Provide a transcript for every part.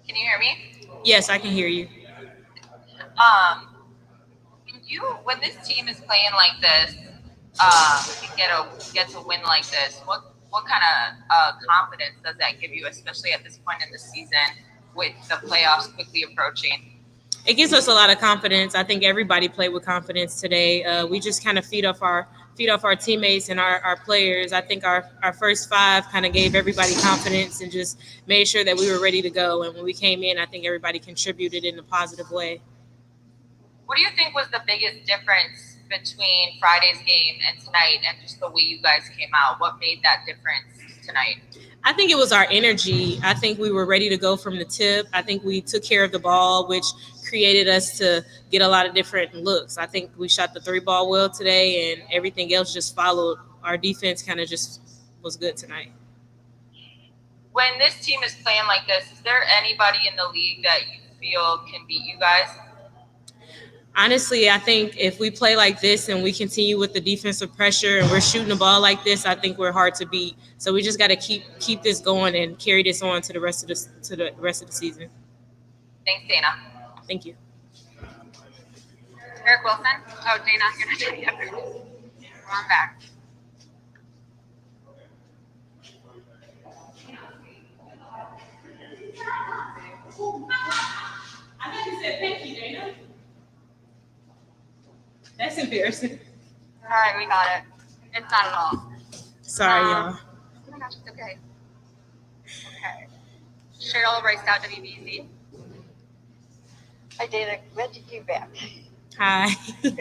Can you hear me? Yes, I can hear you. Um, when this team is playing like this, and gets a win like this, what kind of confidence does that give you, especially at this point in the season with the playoffs quickly approaching? It gives us a lot of confidence. I think everybody played with confidence today. We just kind of feed off our teammates and our players. I think our first five kind of gave everybody confidence and just made sure that we were ready to go. And when we came in, I think everybody contributed in a positive way. What do you think was the biggest difference between Friday's game and tonight, and just the way you guys came out? What made that difference tonight? I think it was our energy. I think we were ready to go from the tip. I think we took care of the ball, which created us to get a lot of different looks. I think we shot the three ball well today, and everything else just followed. Our defense kind of just was good tonight. When this team is playing like this, is there anybody in the league that you feel can beat you guys? Honestly, I think if we play like this and we continue with the defensive pressure and we're shooting the ball like this, I think we're hard to beat. So we just got to keep this going and carry this on to the rest of the season. Thanks, Dana. Thank you. Eric Wilson. Oh, Dana, you're not done yet. I'm back. I thought you said thank you, Dana. That's embarrassing. All right, we got it. It's not at all. Sorry, y'all. Oh my gosh, it's okay. Okay. Cheryl writes out WBZ. Hi, Dana. Glad you came back. Hi. What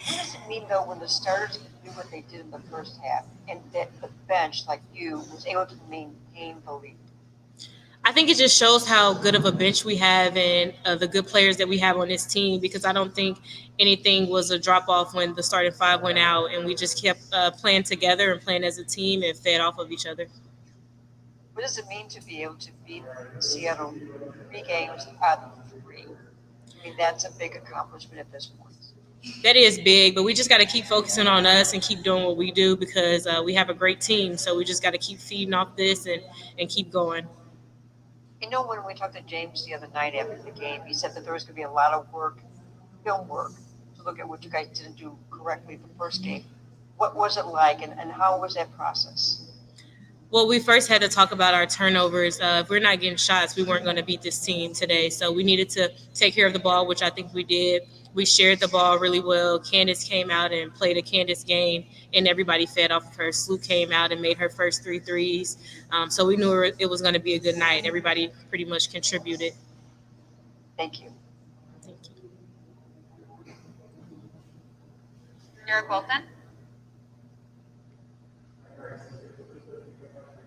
does it mean, though, when the starters do what they did in the first half and that the bench, like you, was able to maintain the lead? I think it just shows how good of a bench we have and the good players that we have on this team because I don't think anything was a drop off when the starting five went out and we just kept playing together and playing as a team and fed off of each other. What does it mean to be able to beat Seattle 3 games out of 3? I mean, that's a big accomplishment at this point. That is big, but we just got to keep focusing on us and keep doing what we do because we have a great team. So we just got to keep feeding off this and keep going. You know, when we talked to James the other night after the game, he said that there was going to be a lot of work, film work, to look at what you guys didn't do correctly the first game. What was it like, and how was that process? Well, we first had to talk about our turnovers. If we're not getting shots, we weren't going to beat this team today. So we needed to take care of the ball, which I think we did. We shared the ball really well. Candace came out and played a Candace game, and everybody fed off of her. Sloop came out and made her first three threes. So we knew it was going to be a good night. Everybody pretty much contributed. Thank you. Thank you. Eric Wilson.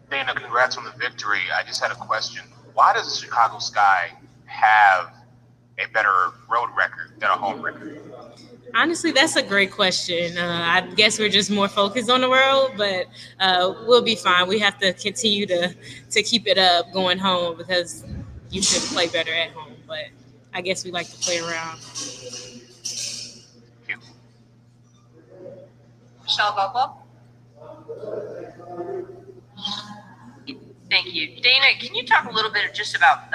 Dana, congrats on the victory. I just had a question. Why does the Chicago Sky have a better road record than a home record? Honestly, that's a great question. I guess we're just more focused on the road, but we'll be fine. We have to continue to keep it up going home because you should play better at home. But I guess we like to play around. Thank you. Michelle Vocal. Thank you. Dana, can you talk a little bit just about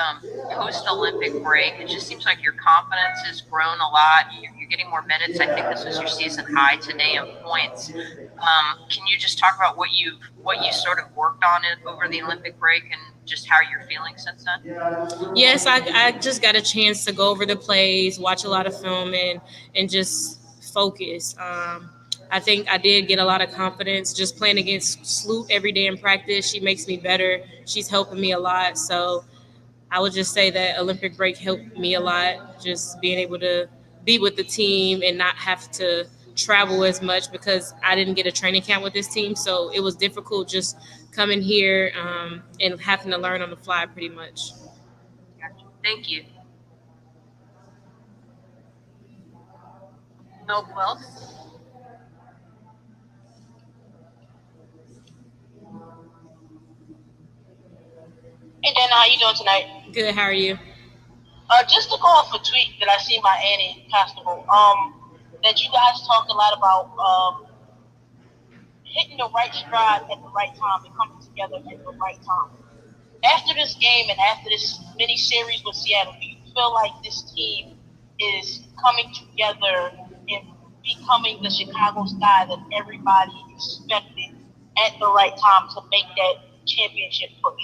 post-Olympic break? It just seems like your confidence has grown a lot. You're getting more minutes. I think this was your season high today in points. Can you just talk about what you sort of worked on it over the Olympic break and just how you're feeling since then? Yes, I just got a chance to go over the plays, watch a lot of film, and just focus. I think I did get a lot of confidence just playing against Sloop every day in practice. She makes me better. She's helping me a lot. So I would just say that Olympic break helped me a lot, just being able to be with the team and not have to travel as much because I didn't get a training camp with this team. So it was difficult just coming here and having to learn on the fly pretty much. Gotcha. Thank you. Bill Quilts. Hey Dana, how you doing tonight? Good. How are you? Just to go off a tweet that I see by Annie Constable, that you guys talked a lot about hitting the right stride at the right time and coming together at the right time. After this game and after this mini series with Seattle, do you feel like this team is coming together and becoming the Chicago Sky that everybody expected at the right time to make that championship push?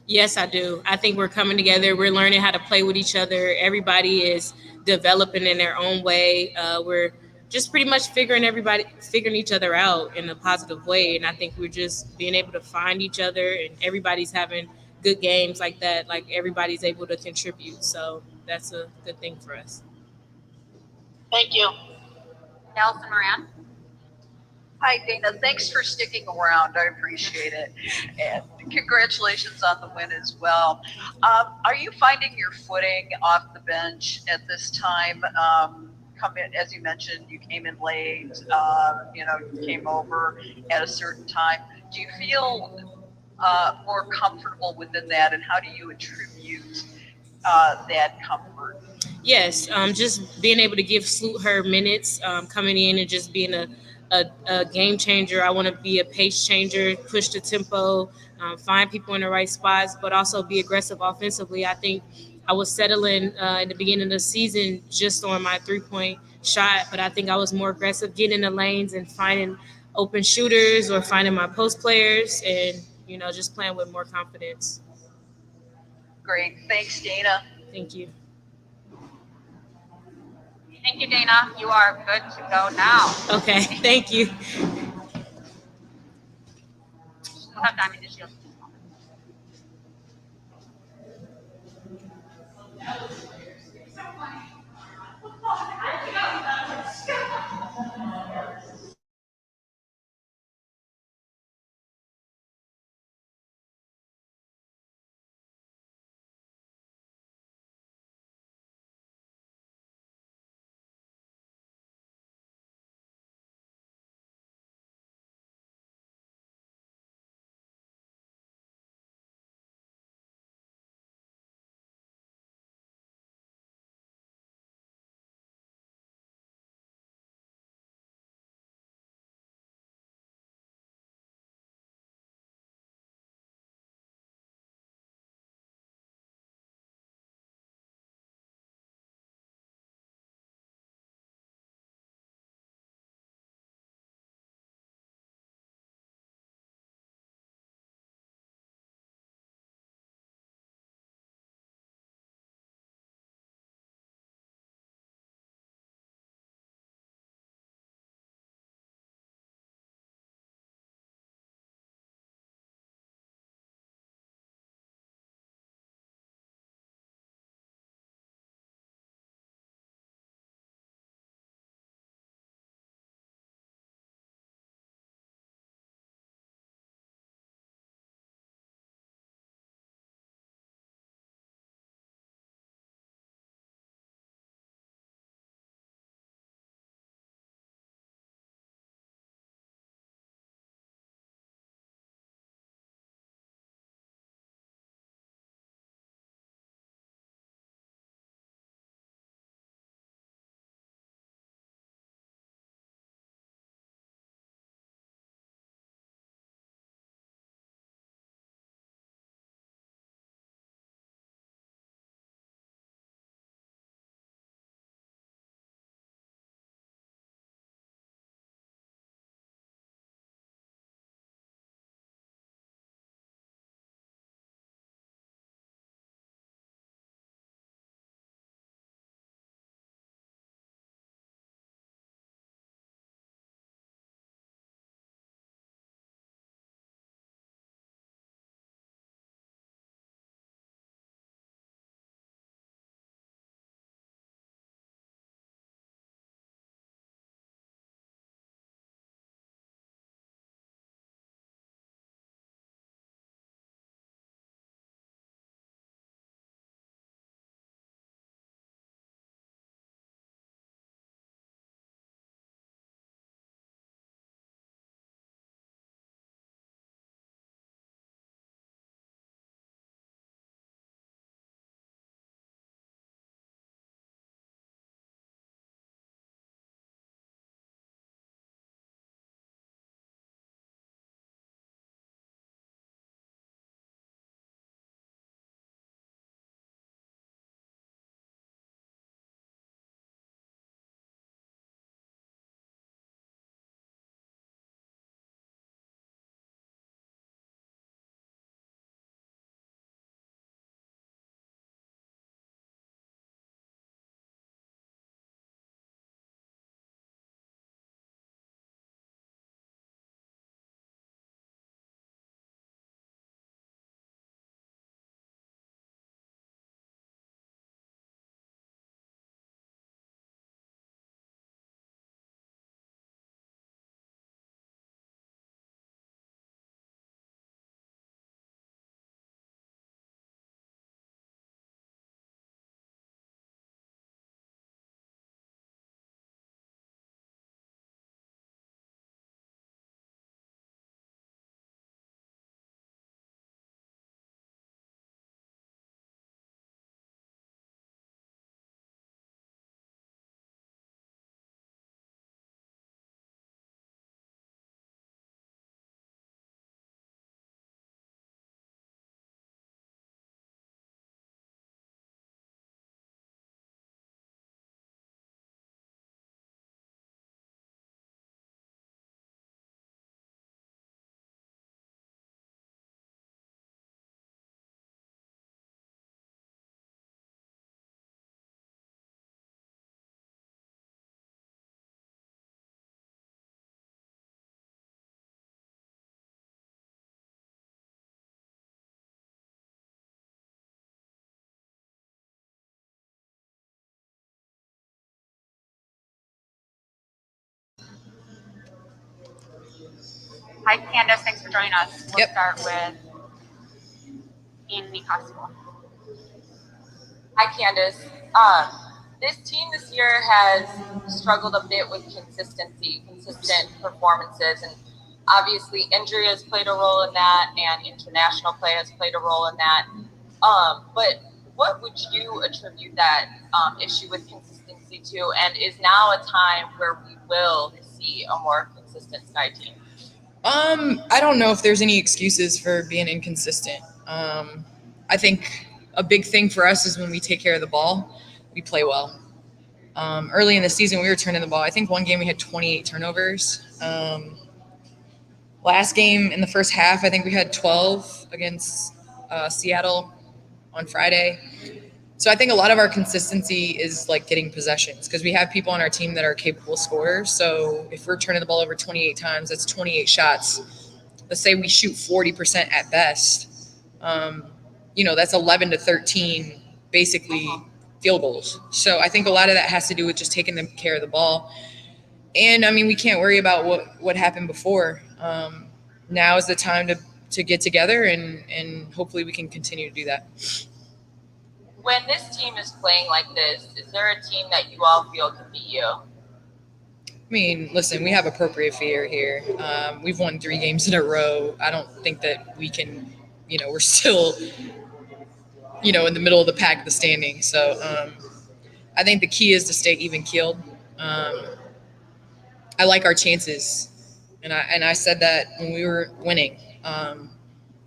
Yes, I do. I think we're coming together. We're learning how to play with each other. Everybody is developing in their own way. We're just pretty much figuring each other out in a positive way. And I think we're just being able to find each other, and everybody's having good games like that. Like everybody's able to contribute. So that's a good thing for us. Thank you. Allison Moran. Hi, Dana. Thanks for sticking around. I appreciate it. And congratulations on the win as well. Are you finding your footing off the bench at this time? Come in, as you mentioned, you came in late, you came over at a certain time. Do you feel more comfortable within that, and how do you attribute that comfort? Yes, just being able to give Sloot her minutes, coming in and just being a game changer. I want to be a pace changer, push the tempo, find people in the right spots, but also be aggressive offensively. I think I was settling in the beginning of the season just on my 3-point shot, but I think I was more aggressive, getting in the lanes and finding open shooters or finding my post players and, just playing with more confidence. Great. Thanks, Dana. Thank you. Thank you, Dana. You are good to go now. Okay, thank you. We'll have Diamond Shield. Hi, Candace. Thanks for joining us. We'll Yep. start with Anthony Costello. Hi, Candace. This team this year has struggled a bit with consistent performances, and obviously injury has played a role in that, and international play has played a role in that. But what would you attribute that issue with consistency to? And is now a time where we will see a more consistent Sky team? I don't know if there's any excuses for being inconsistent. I think a big thing for us is when we take care of the ball, we play well. Early in the season, we were turning the ball. I think one game we had 28 turnovers. Last game in the first half, I think we had 12 against Seattle on Friday. So I think a lot of our consistency is like getting possessions because we have people on our team that are capable scorers. So if we're turning the ball over 28 times, that's 28 shots. Let's say we shoot 40% at best. That's 11 to 13 basically field goals. So I think a lot of that has to do with just taking care of the ball. And I mean, we can't worry about what happened before. Now is the time to get together and hopefully we can continue to do that. When this team is playing like this, is there a team that you all feel can beat you? I mean, listen, we have appropriate fear here. We've won 3 games in a row. I don't think that we can, we're still, in the middle of the pack of the standings. So I think the key is to stay even keeled. I like our chances. And I said that when we were winning.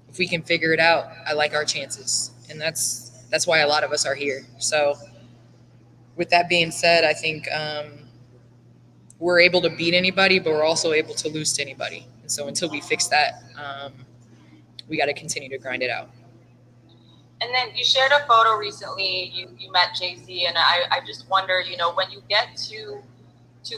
If we can figure it out, I like our chances. And that's why a lot of us are here. So with that being said, I think we're able to beat anybody, but we're also able to lose to anybody. And so until we fix that, we got to continue to grind it out. And then you shared a photo recently. You met Jay-Z, and I just wonder, when you get to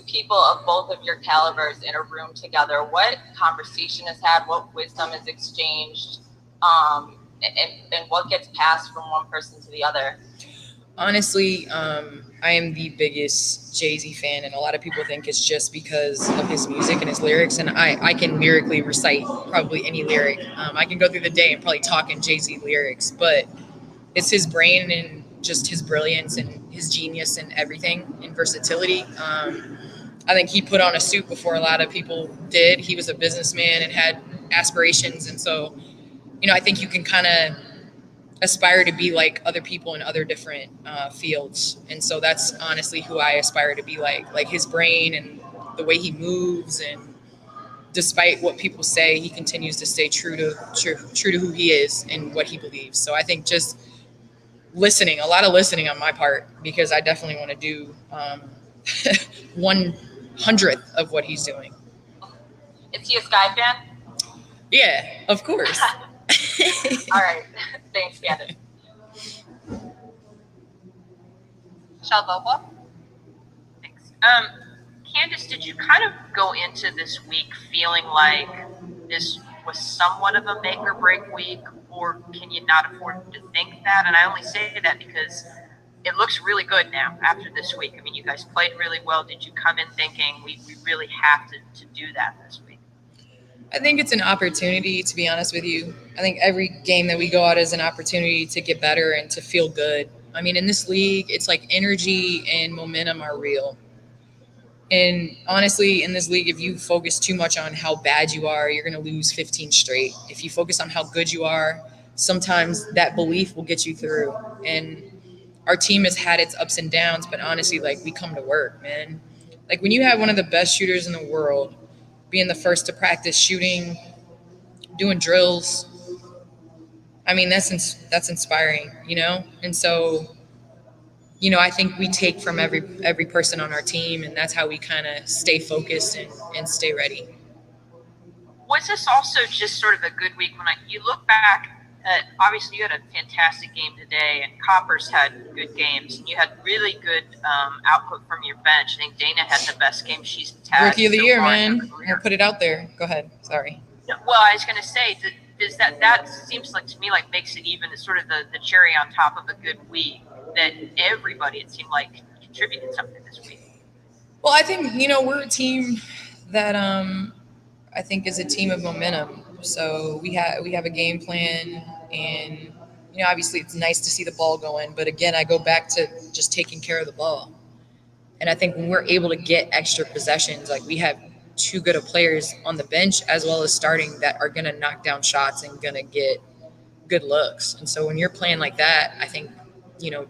people of both of your calibers in a room together, what conversation is had, what wisdom is exchanged, and what gets passed from one person to the other? Honestly, I am the biggest Jay-Z fan, and a lot of people think it's just because of his music and his lyrics, and I can lyrically recite probably any lyric. I can go through the day and probably talk in Jay-Z lyrics, but it's his brain and just his brilliance and his genius and everything and versatility. I think he put on a suit before a lot of people did. He was a businessman and had aspirations, and so, I think you can kind of aspire to be like other people in other different fields. And so that's honestly who I aspire to be like his brain and the way he moves. And despite what people say, he continues to stay true to who he is and what he believes. So I think just a lot of listening on my part, because I definitely want to do 1/100th of what he's doing. Is he a Sky fan? Yeah, of course. All right. Thanks, Candace. Shalvopa? Thanks. Candace, did you kind of go into this week feeling like this was somewhat of a make or break week, or can you not afford to think that? And I only say that because it looks really good now after this week. I mean, you guys played really well. Did you come in thinking we really have to do that this week? I think it's an opportunity, to be honest with you. I think every game that we go out is an opportunity to get better and to feel good. I mean, in this league, it's like energy and momentum are real. And honestly, in this league, if you focus too much on how bad you are, you're going to lose 15 straight. If you focus on how good you are, sometimes that belief will get you through. And our team has had its ups and downs, but honestly, like, we come to work, man. Like, when you have one of the best shooters in the world being the first to practice shooting, doing drills, I mean, that's inspiring, And so, I think we take from every person on our team, and that's how we kind of stay focused and stay ready. Was this also just sort of a good week when you look back at, obviously you had a fantastic game today, and Coppers had good games, and you had really good output from your bench. I think Dana had the best game she's had. Rookie of the year, far man. I'll put it out there. Go ahead. Sorry. Well, I was going to say, does that seems like to me like makes it even sort of the cherry on top of a good week, that everybody, it seemed like, contributed something this week. Well, I think, we're a team that I think, is a team of momentum. So we have a game plan, and obviously it's nice to see the ball going. But again, I go back to just taking care of the ball. And I think when we're able to get extra possessions, like we have too good of players on the bench as well as starting that are going to knock down shots and going to get good looks. And so when you're playing like that, I think,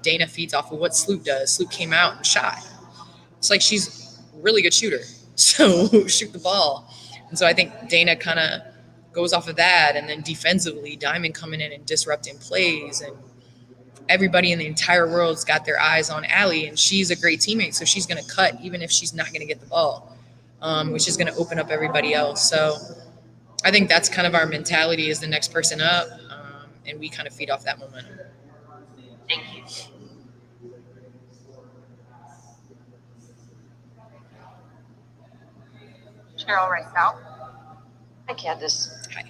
Dana feeds off of what Sloop does. Sloop came out and shot. It's like she's a really good shooter. So shoot the ball. And so I think Dana kind of goes off of that. And then defensively, Diamond coming in and disrupting plays, and everybody in the entire world's got their eyes on Allie, and she's a great teammate, so she's going to cut even if she's not going to get the ball, which is going to open up everybody else. So I think that's kind of our mentality, is the next person up, and we kind of feed off that momentum. Thank you. Cheryl Rice-South. Hi, Candace. Hi.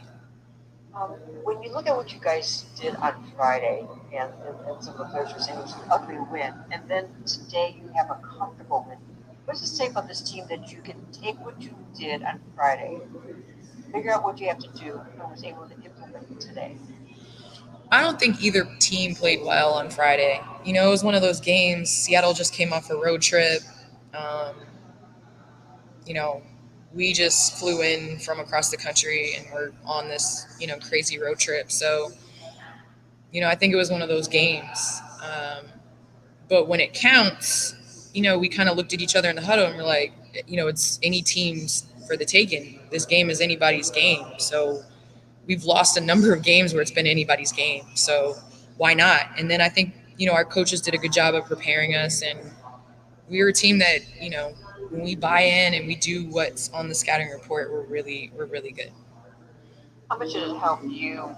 When you look at what you guys did on Friday, and some of the players were saying it was an ugly win, and then today you have a comfortable win, what does it say about this team that you can take what you did on Friday, figure out what you have to do, and was able to implement it today? I don't think either team played well on Friday. It was one of those games. Seattle just came off a road trip. We just flew in from across the country and we're on this, crazy road trip. So, I think it was one of those games. But when it counts, we kind of looked at each other in the huddle and we're like, it's any team's for the taking. This game is anybody's game. So we've lost a number of games where it's been anybody's game. So why not? And then I think, our coaches did a good job of preparing us, and we were a team that, when we buy in and we do what's on the scouting report, we're really good. How much did it help you,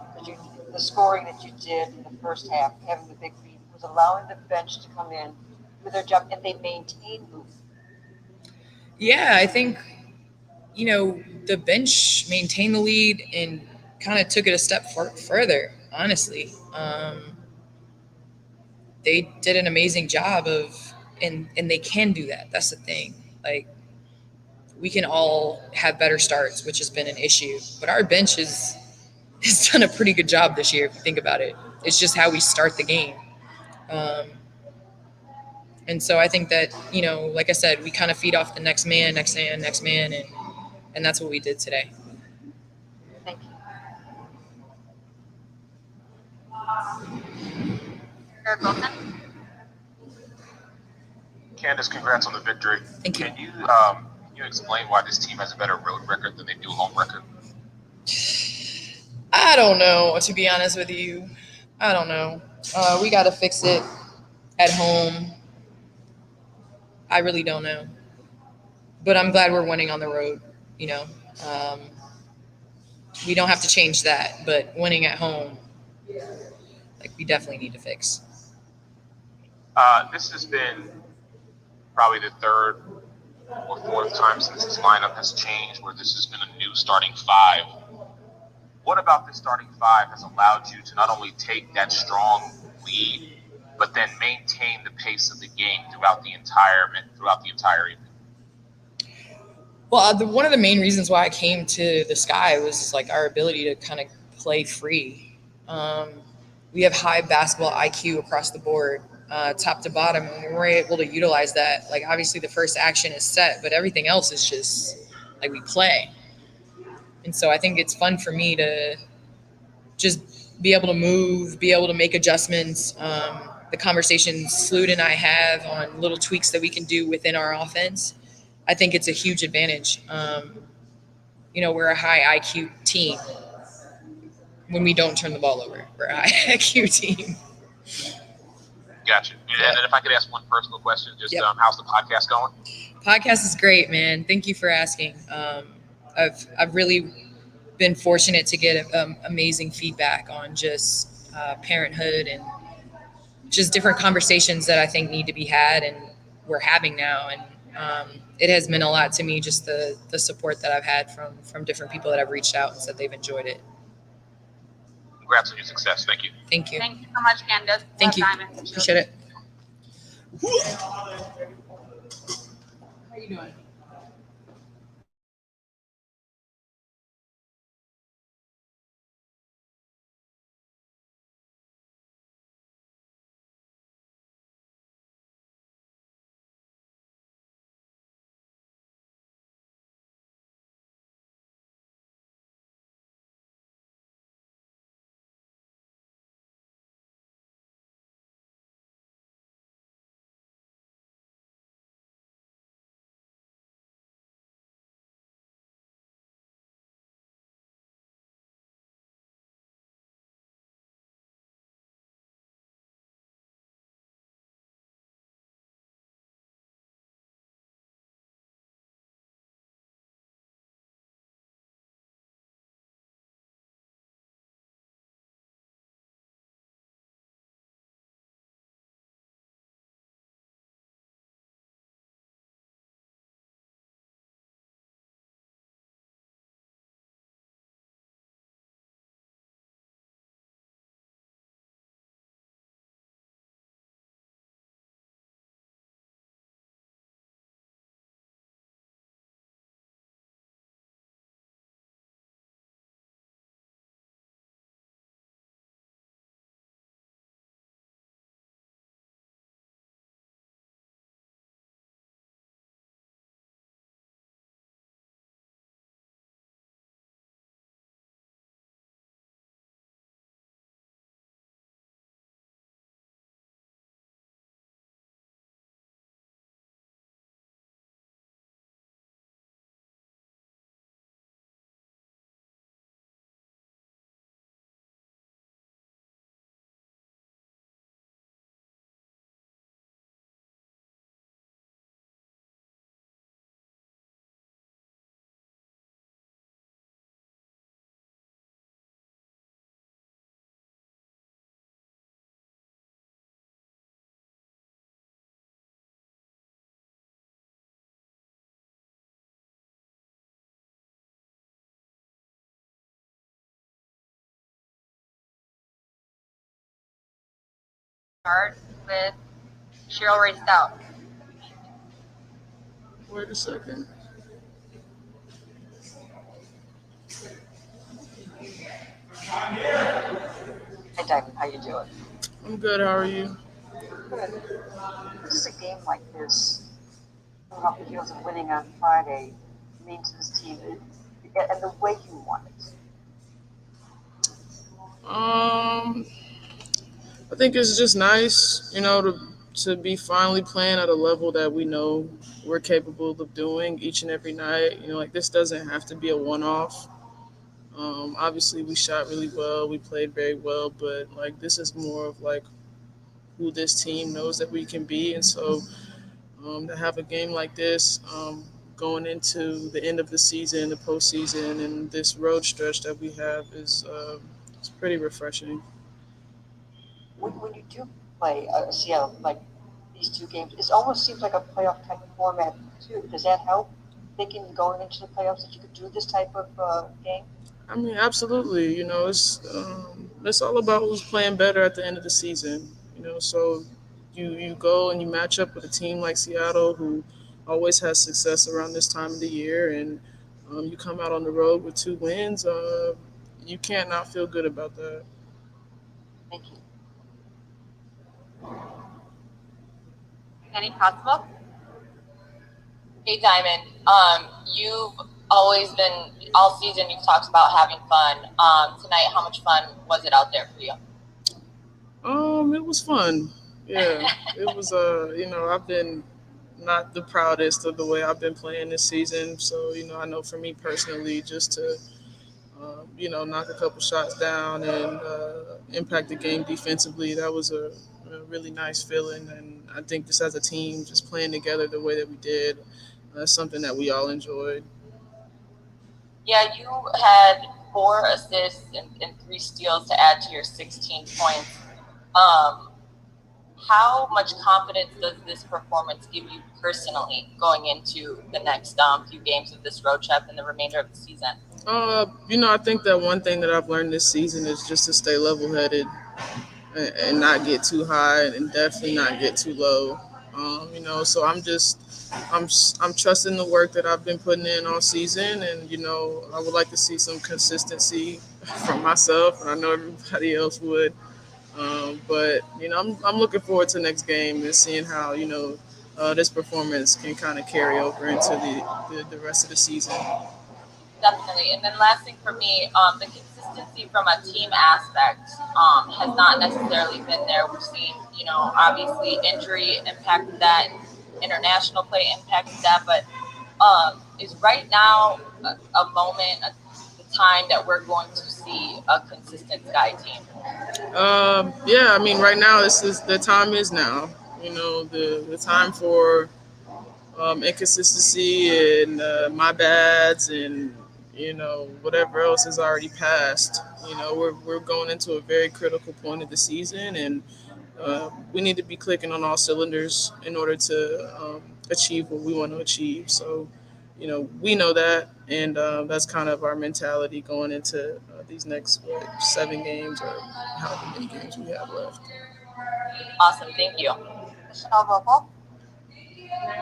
the scoring that you did in the first half, having the big lead, was allowing the bench to come in with their job, and they maintained the lead? Yeah, I think, the bench maintained the lead and kind of took it a step further, honestly. They did an amazing job and they can do that. That's the thing. Like, we can all have better starts, which has been an issue, but our bench has done a pretty good job this year if you think about it. It's just how we start the game. And so I think that, like I said, we kind of feed off the next man, and that's what we did today. Thank you. Eric Wilson. Candace, congrats on the victory. Thank you. Can you explain why this team has a better road record than they do home record? I don't know, to be honest with you. I don't know. We got to fix it at home. I really don't know. But I'm glad we're winning on the road, we don't have to change that, but winning at home, we definitely need to fix. This has been probably the third or fourth time since this lineup has changed where this has been a new starting five. What about this starting five has allowed you to not only take that strong lead, but then maintain the pace of the game throughout the entire evening? Well, one of the main reasons why I came to the Sky was our ability to kind of play free. We have high basketball IQ across the board, top to bottom, and we're able to utilize that. Obviously the first action is set, but everything else is just we play. And so I think it's fun for me to just be able to move, be able to make adjustments. The conversations Sloot and I have on little tweaks that we can do within our offense, I think it's a huge advantage. We're a high IQ team. When we don't turn the ball over, we're a high IQ team. Gotcha. And if I could ask one personal question, just Yep. How's the podcast going? Podcast is great, man. Thank you for asking. I've really been fortunate to get amazing feedback on just parenthood and just different conversations that I think need to be had and we're having now. And it has meant a lot to me, just the support that I've had from different people that have reached out and said they've enjoyed it. Congrats on your success. Thank you. Thank you. Thank you so much, Candace. Thank you. Diamond. Appreciate it. How you doing? Start with Cheryl Ray Stout. Wait a second. Hi, Diamond. How you doing? I'm good. How are you? Good. This is a game like this. How it feels of winning on Friday means to this team and the way you won it. I think it's just nice, to be finally playing at a level that we know we're capable of doing each and every night. Like this doesn't have to be a one-off. Obviously, we shot really well, we played very well, but like this is more of like who this team knows that we can be, and so to have a game like this going into the end of the season, the postseason, and this road stretch that we have is it's pretty refreshing. When you do play Seattle, like these two games, it almost seems like a playoff type format too. Does that help thinking going into the playoffs that you could do this type of game? I mean, absolutely. It's all about who's playing better at the end of the season. So you go and you match up with a team like Seattle, who always has success around this time of the year, and you come out on the road with 2 wins. You can't not feel good about that. Thank you. Any possible? Hey Diamond, you've always been all season. You've talked about having fun. Tonight, how much fun was it out there for you? It was fun. Yeah, it was. I've been not the proudest of the way I've been playing this season. So, I know for me personally, just to knock a couple shots down and impact the game defensively. That was a really nice feeling. And I think just as a team, just playing together the way that we did, that's something that we all enjoyed. Yeah, you had 4 assists and 3 steals to add to your 16 points. How much confidence does this performance give you personally going into the next few games of this road trip and the remainder of the season? I think that one thing that I've learned this season is just to stay level-headed and not get too high and definitely not get too low. So I'm trusting the work that I've been putting in all season, and I would like to see some consistency from myself, and I know everybody else would. But I'm looking forward to the next game and seeing how this performance can kind of carry over into the rest of the season. Definitely. And then last thing for me, the consistency from a team aspect has not necessarily been there. We've seen, obviously injury impacted that, international play impacted that, but is right now a moment, the time that we're going to see a consistent Sky team? Yeah, I mean, right now this is the time is now. The time for inconsistency and my bads and whatever else is already passed. We're going into a very critical point of the season, and we need to be clicking on all cylinders in order to achieve what we want to achieve. So, we know that, and that's kind of our mentality going into these next 7 games or however many games we have left. Awesome. Thank you.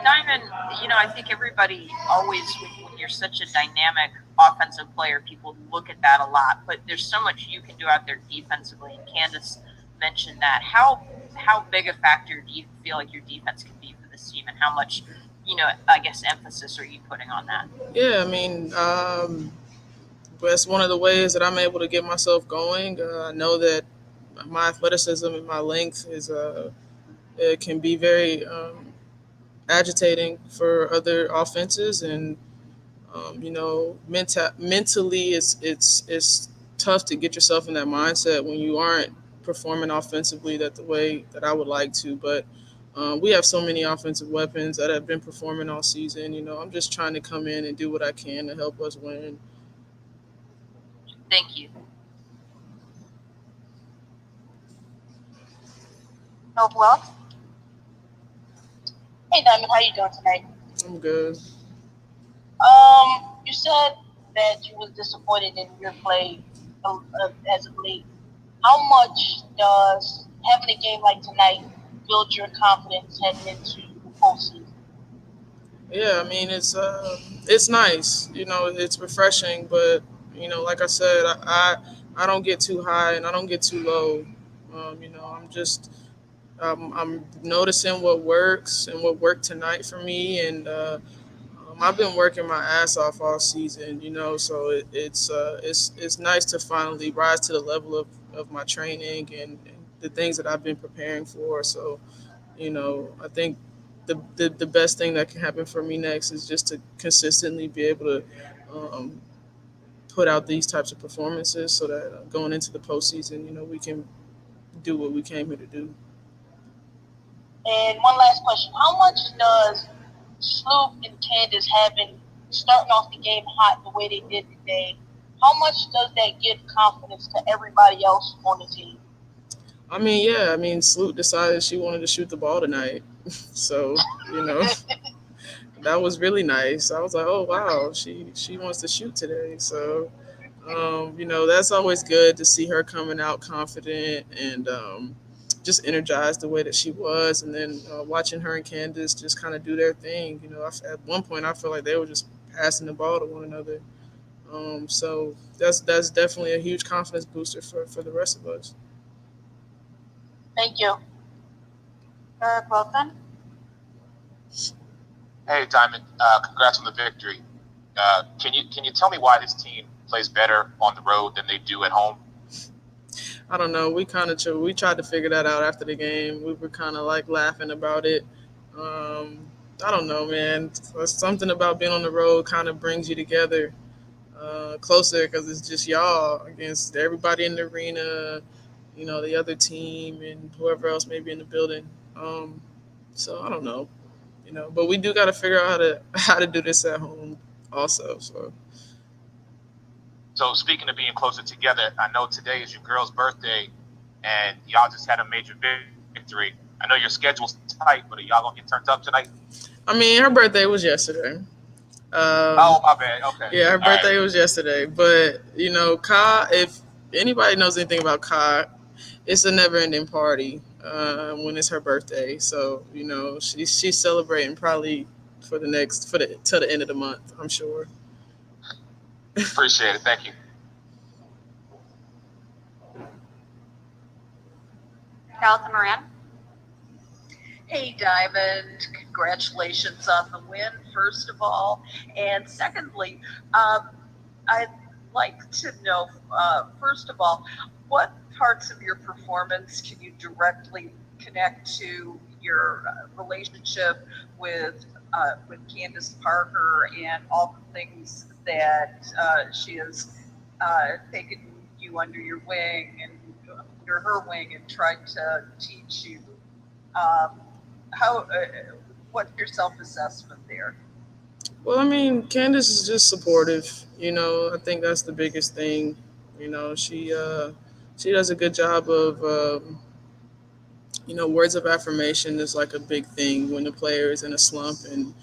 Diamond, I think everybody always, when you're such a dynamic offensive player, people look at that a lot. But there's so much you can do out there defensively, and Candace mentioned that. How big a factor do you feel like your defense can be for this team, and how much, I guess, emphasis are you putting on that? Yeah, I mean, that's one of the ways that I'm able to get myself going. I know that my athleticism and my length it can be very agitating for other offenses, and mentally it's tough to get yourself in that mindset when you aren't performing offensively that the way that I would like to. But we have so many offensive weapons that have been performing all season. I'm just trying to come in and do what I can to help us win. Thank you. Well, hey Diamond, how you doing tonight? I'm good. You said that you was disappointed in your play as of late. How much does having a game like tonight build your confidence heading into the postseason? Yeah, I mean it's nice. It's refreshing, but like I said, I don't get too high and I don't get too low. I'm noticing what works and what worked tonight for me, and I've been working my ass off all season. So it's nice to finally rise to the level of my training and the things that I've been preparing for. So I think the best thing that can happen for me next is just to consistently be able to um, put out these types of performances so that going into the postseason, we can do what we came here to do. And one last question: how much does Sloop and Candace having starting off the game hot the way they did today? How much does that give confidence to everybody else on the team? I mean, yeah, I mean, Sloot decided she wanted to shoot the ball tonight. So, that was really nice. I was like, oh, wow, she wants to shoot today. So, that's always good to see her coming out confident and just energized the way that she was. And then watching her and Candace just kind of do their thing. At one point, I feel like they were just passing the ball to one another. So that's definitely a huge confidence booster for the rest of us. Thank you. Eric Wilson. Hey, Diamond, congrats on the victory. Can you tell me why this team plays better on the road than they do at home? I don't know. We tried to figure that out after the game. We were kind of like laughing about it. Um, I don't know, man. Something about being on the road kind of brings you together closer because it's just y'all against everybody in the arena, the other team and whoever else may be in the building. So I don't know, but we do got to figure out how to do this at home also. So So speaking of being closer together, I know today is your girl's birthday, and y'all just had a major victory. I know your schedule's tight, but are y'all gonna get turned up tonight? I mean, her birthday was yesterday. Oh, my bad. Okay, Yeah, her all right. birthday was yesterday. But Ka, if anybody knows anything about Ka, it's a never-ending party when it's her birthday. So she's celebrating probably till the end of the month. I'm sure. Appreciate it. Thank you. Charlton Moran. Hey, Diamond, congratulations on the win, first of all. And secondly, I'd like to know, first of all, what parts of your performance can you directly connect to your relationship with Candace Parker and all the things that she has taken you under your wing and under her wing and tried to teach you? Um, what's your self-assessment there? Well, I mean, Candace is just supportive. I think that's the biggest thing. She does a good job of words of affirmation is like a big thing when the player is in a slump and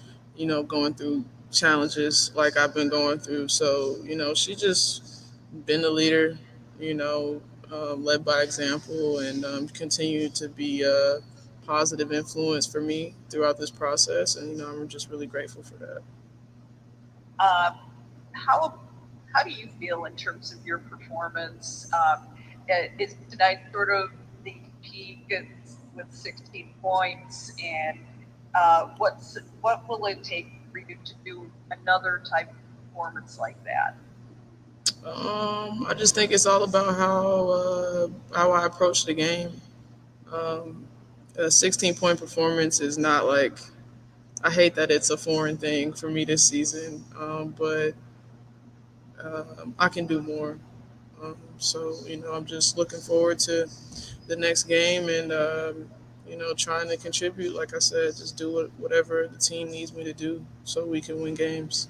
going through challenges like I've been going through. So she just been a leader. Led by example and continue to be a positive influence for me throughout this process. And I'm just really grateful for that. Um, how do you feel in terms of your performance? Is tonight sort of the peak with 16 points, and what will it take for you to do another type of performance like that? I just think it's all about how I approach the game. Um, a 16-point performance is not like I hate that it's a foreign thing for me this season, but I can do more. So I'm just looking forward to the next game and trying to contribute. Like I said, just do whatever the team needs me to do so we can win games.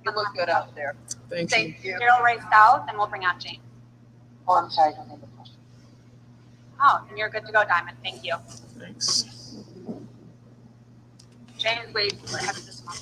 You look good out there. Thank you. Thank you. Daryl Ray South, and we'll bring out James. Oh, I'm sorry, I don't have a question. Oh, and you're good to go, Diamond. Thank you. Thanks. James, wait, have this one.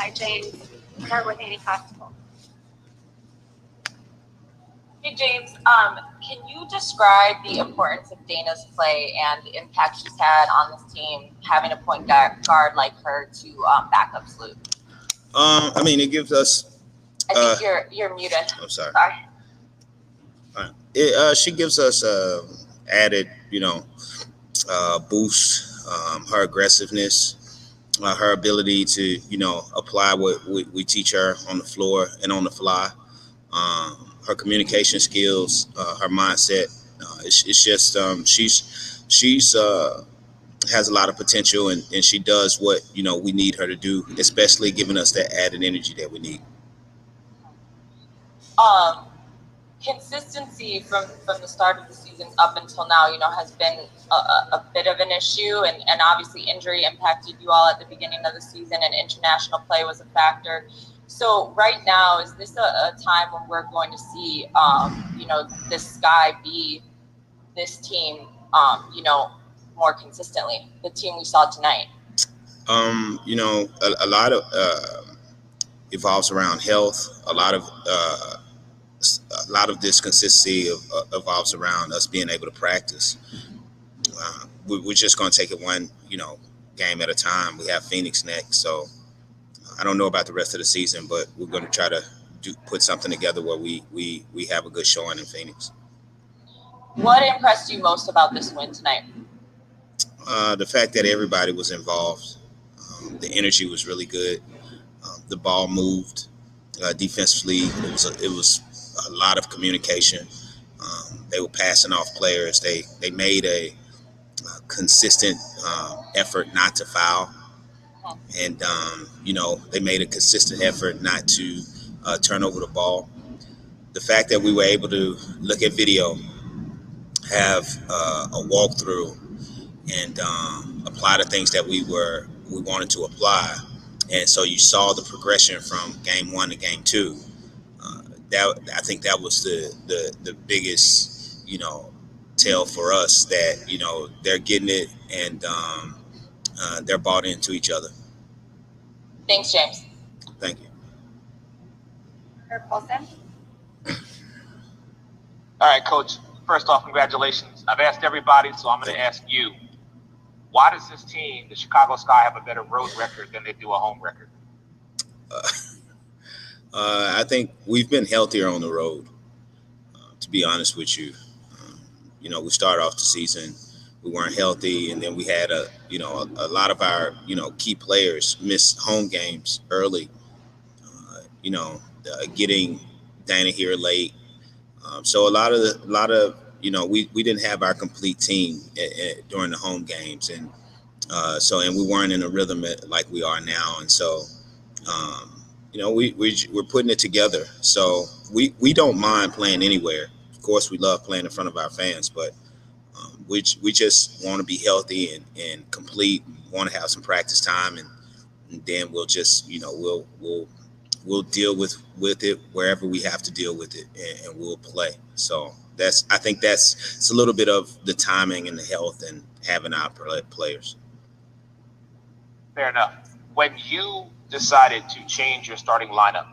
by James. Start with Annie Classical. Hey James, can you describe the importance of Dana's play and the impact she's had on this team, having a point guard like her to back up Sloot? I mean, it gives us. I think you're muted. I'm sorry. Sorry. She gives us added, boost. Her aggressiveness, her ability to, apply what we teach her on the floor and on the fly. Her communication skills, her mindset. It's just she's has a lot of potential, and she does what we need her to do, especially giving us that added energy that we need. Consistency from the start of the season up until now, has been a bit of an issue, and obviously injury impacted you all at the beginning of the season, and international play was a factor. So right now, is this a time when we're going to see, this Sky be this team, more consistently, the team we saw tonight? A lot of evolves around health. A lot of this consistency evolves around us being able to practice. We're just going to take it one, game at a time. We have Phoenix next, so I don't know about the rest of the season, but we're going to try to put something together where we have a good showing in Phoenix. What impressed you most about this win tonight? The fact that everybody was involved. The energy was really good. The ball moved. Defensively, it was a lot of communication. They were passing off players. They made a consistent effort not to foul, and they made a consistent effort not to turn over the ball. The fact that we were able to look at video, have a walkthrough, and apply the things that we wanted to apply, and so you saw the progression from game one to game two. I think that was the biggest tell for us that they're getting it, and they're bought into each other. Thanks, James. Thank you. Herb Paulson. All right, Coach. First off, congratulations. I've asked everybody, so I'm going to ask you. Why does this team, the Chicago Sky, have a better road record than they do a home record? I think we've been healthier on the road, to be honest with you. We started off the season, we weren't healthy, and then we had a lot of our, key players miss home games early, getting Dana here late. So a lot of we didn't have our complete team during the home games, and and we weren't in a rhythm like we are now, and so we're putting it together. So we don't mind playing anywhere. Of course, we love playing in front of our fans, but we just want to be healthy and complete. Want to have some practice time, and then we'll just we'll deal with it wherever we have to deal with it, and we'll play. So I think it's a little bit of the timing and the health and having our players. Fair enough. When you decided to change your starting lineup,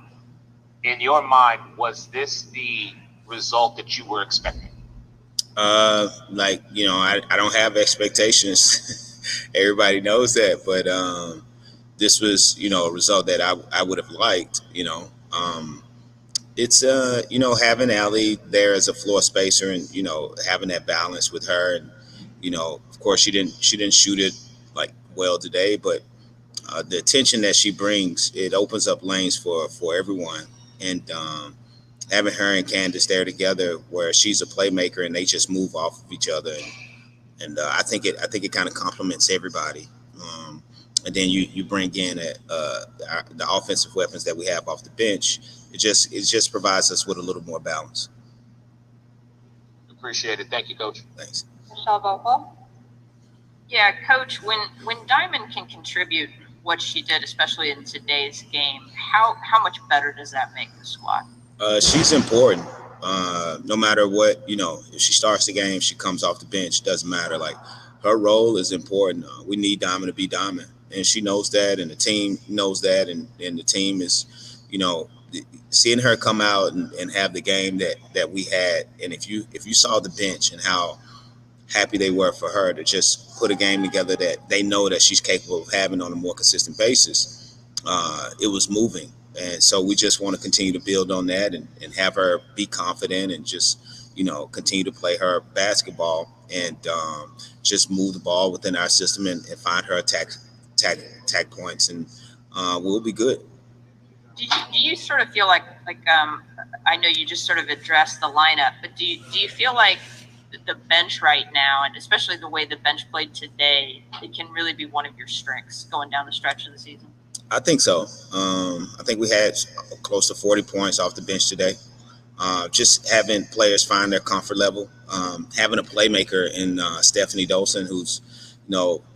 in your mind, was this the result that you were expecting? I don't have expectations. Everybody knows that, but this was, a result that I would have liked. It's having Allie there as a floor spacer, and having that balance with her, and of course she didn't shoot it like well today, but the attention that she brings, it opens up lanes for everyone, and having her and Candace there together, where she's a playmaker and they just move off of each other, and I think it kind of complements everybody. And then you bring in the offensive weapons that we have off the bench. It just provides us with a little more balance. Appreciate it. Thank you, Coach. Thanks. Michelle Vogel. Yeah, Coach, when Diamond can contribute what she did, especially in today's game, how much better does that make the squad? She's important. No matter what, if she starts the game, she comes off the bench, doesn't matter. Like, her role is important. We need Diamond to be Diamond, and she knows that, and the team knows that, and the team is, seeing her come out and have the game that we had. And if you saw the bench and how happy they were for her to just put a game together that they know that she's capable of having on a more consistent basis, it was moving. And so we just want to continue to build on that and have her be confident and just, continue to play her basketball and just move the ball within our system and find her attack points, and we'll be good. Do you sort of feel like I know you just sort of addressed the lineup, but do you feel like the bench right now, and especially the way the bench played today, it can really be one of your strengths going down the stretch of the season? I think so. I think we had close to 40 points off the bench today. Just having players find their comfort level, having a playmaker in Stephanie Dolson, who's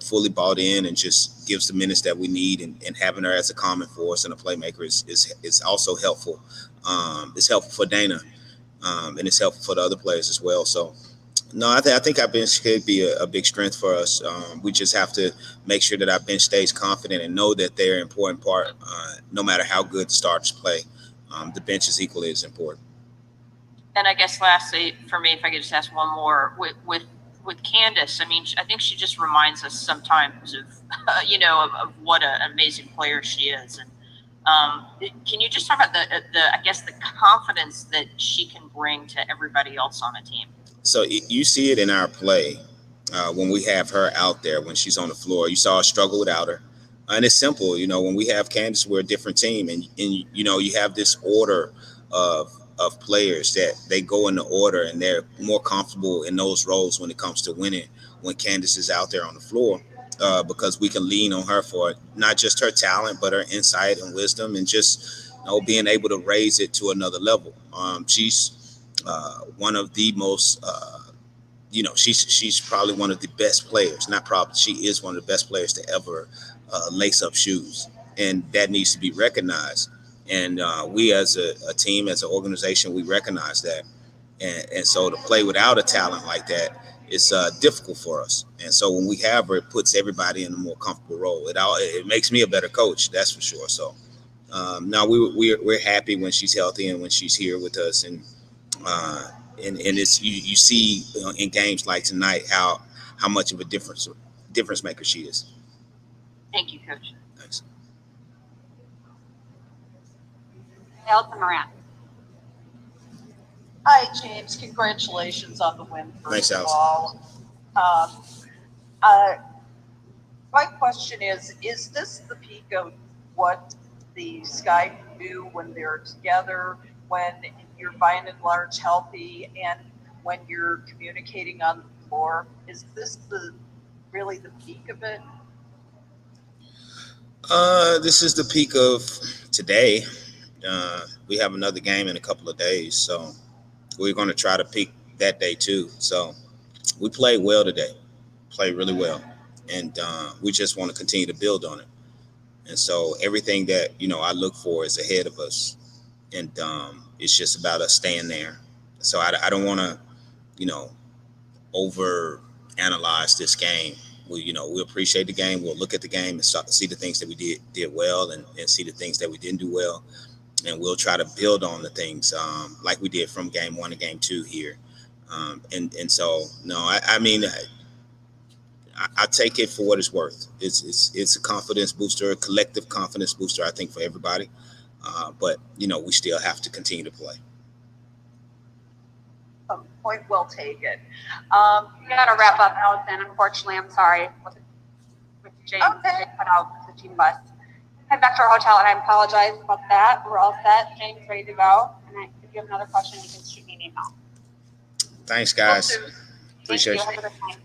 fully bought in and just gives the minutes that we need, and having her as a common force and a playmaker is also helpful. It's helpful for Dana, and it's helpful for the other players as well. So, no, I think our bench could be a big strength for us. We just have to make sure that our bench stays confident and know that they're an important part. No matter how good the starters play, the bench is equally as important. And I guess lastly, for me, if I could just ask one more, with Candace, I mean, I think she just reminds us sometimes of, of what an amazing player she is. And can you just talk about the confidence that she can bring to everybody else on a team? So you see it in our play when we have her out there, when she's on the floor. You saw her struggle without her. And it's simple, when we have Candace, we're a different team. And you have this order of players that they go in the order, and they're more comfortable in those roles when it comes to winning when Candace is out there on the floor, because we can lean on her for not just her talent, but her insight and wisdom, and just being able to raise it to another level. She's one of the most, she's probably one of the best players, not probably, she is one of the best players to ever lace up shoes. And that needs to be recognized. And we as a team, as an organization, we recognize that. And so to play without a talent like that is difficult for us. And so when we have her, it puts everybody in a more comfortable role. It makes me a better coach, that's for sure. So now we're happy when she's healthy and when she's here with us. And it's you see in games like tonight how much of a difference maker she is. Thank you, Coach. Thanks. Elsa Moran. Hi, James. Congratulations on the win, Thanks, first of Alex. all. My question is this the peak of what the Sky do when they're together, when you're by and large healthy, and when you're communicating on the floor? Is this really the peak of it? This is the peak of today. We have another game in a couple of days, so we're going to try to peak that day too. So we played well today, played really well, and we just want to continue to build on it. And so everything that I look for is ahead of us, and it's just about us staying there. So I don't want to over analyze this game. We appreciate the game. We'll look at the game and see the things that we did well, and see the things that we didn't do well. And we'll try to build on the things like we did from game 1 to game 2 here. And so, no, I mean, I take it for what it's worth. It's a confidence booster, a collective confidence booster, I think, for everybody. But, we still have to continue to play. Point well taken. We got to wrap up, Allison. Unfortunately, I'm sorry. With James, Okay. Put out the team bus. Head back to our hotel, and I apologize about that. We're all set. James, ready to go. And if you have another question, you can shoot me an email. Thanks, guys. Will do. Appreciate Thank you. you. Have a good night.